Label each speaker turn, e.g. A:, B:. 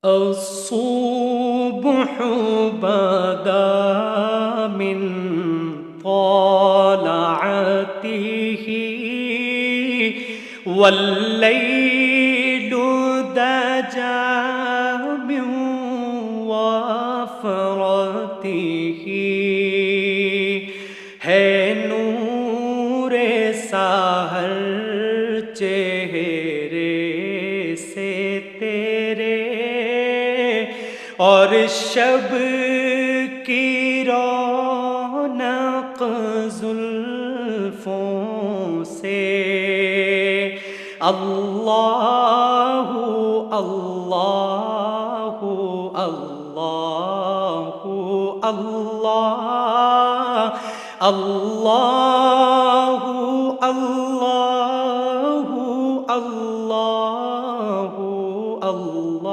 A: الصبح بدا من طلعته والليل دجى من وفرته है नूर साहर चेहरे से तेरे और शब की रौनक जुल्फों से। अल्लाहु अल्लाहु अल्लाहु अल्लाह अल्लाहु अल्लाहु अल्लाह।